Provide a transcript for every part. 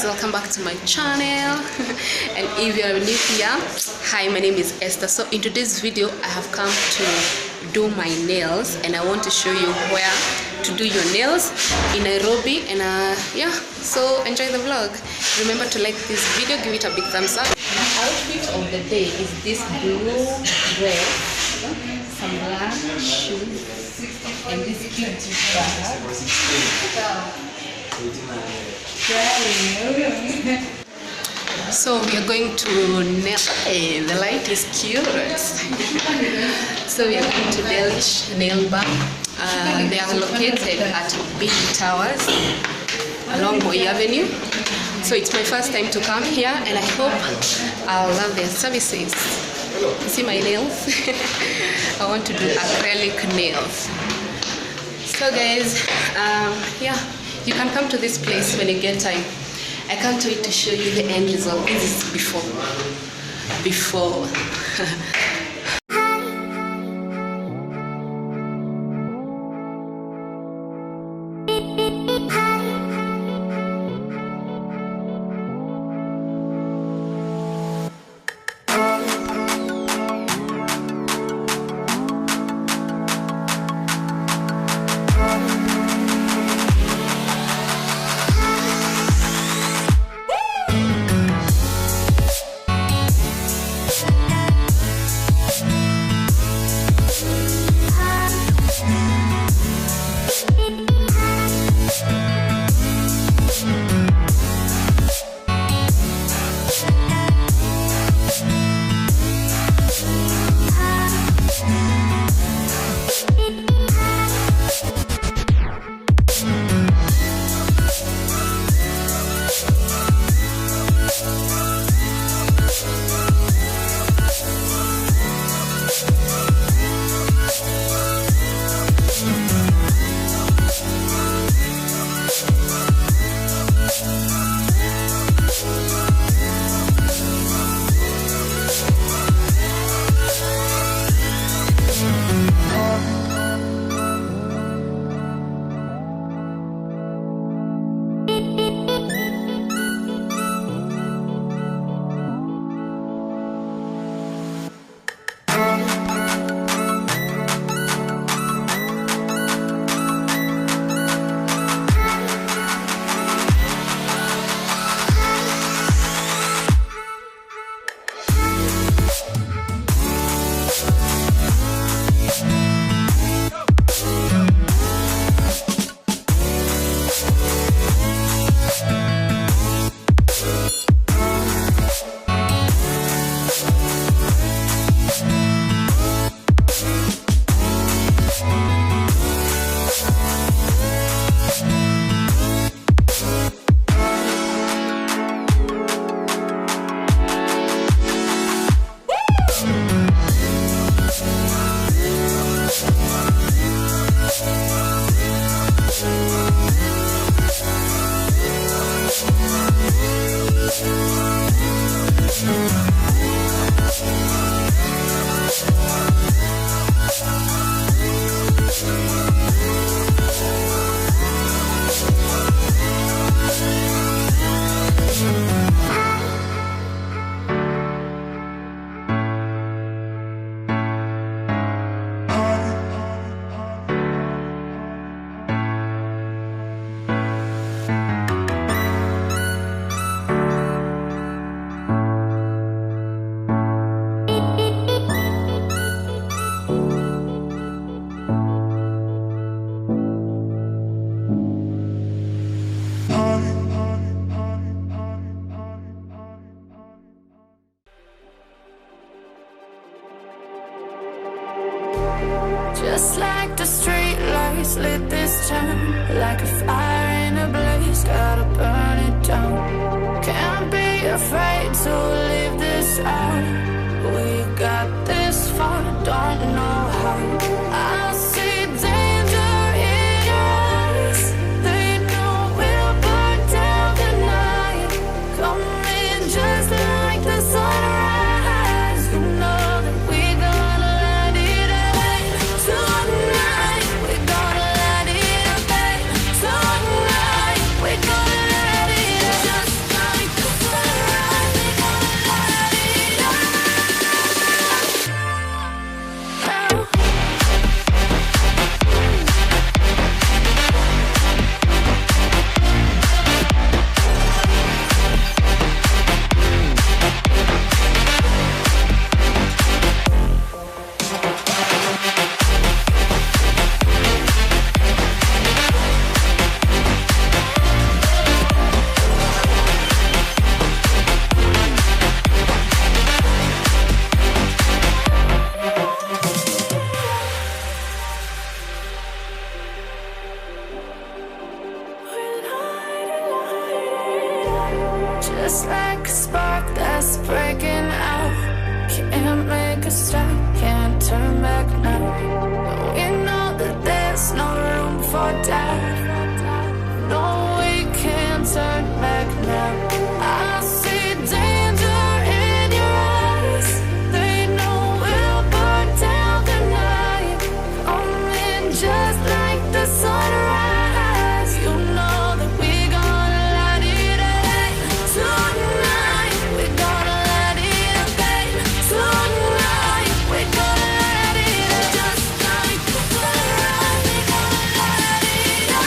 guys, welcome back to my channel. And if you are new here, hi, my name is Esther. So in today's video I have come to do my nails, and I want to show you where to do your nails in Nairobi. And yeah, so enjoy the vlog. Remember to like this video, give it a big thumbs up. My outfit of the day is this blue dress, some black shoes, and this cute bag. So we are going to nail. Hey, the light is cute. So we are going to nail bar. They are located at Big Towers along Moi Avenue. So it's my first time to come here, and I hope I'll love their services. You see my nails? I want to do acrylic nails. So guys, yeah, you can come to this place when you get time. I can't wait to show you the end result. This is before. Just like the street lights lit this town, like a fire in a blaze, gotta burn it down. Can't be afraid to leave this out. We got this far, don't know how. I see danger in your eyes. They know we'll burn down the night. Coming just like the sunrise. You know that we gonna light it up tonight. We gonna light it up tonight. We gonna light it up. Just just like a spark that's breaking out. Can't make a stop, can't turn back now. We know that there's no room for doubt. No, we can't turn back now. I see danger in your eyes. They know we'll burn down the night. Coming just like the sunrise. You know that we gonna light it up tonight. We gonna light it up tonight. We gonna light it up just like the sunrise. We gonna light it up.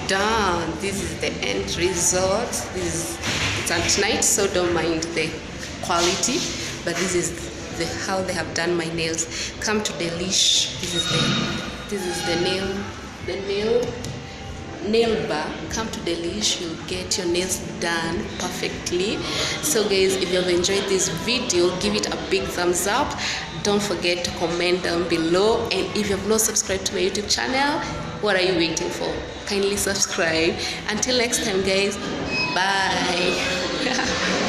done. This is the end result. It's at night, so don't mind the quality, but this is how they have done my nails. Come to Delish. This is the nail bar. Come to Delish, you'll get your nails done perfectly. So guys, if you have enjoyed this video, give it a big thumbs up. Don't forget to comment down below, and if you have not subscribed to my YouTube channel, what are you waiting for? Kindly subscribe. Until next time guys, bye.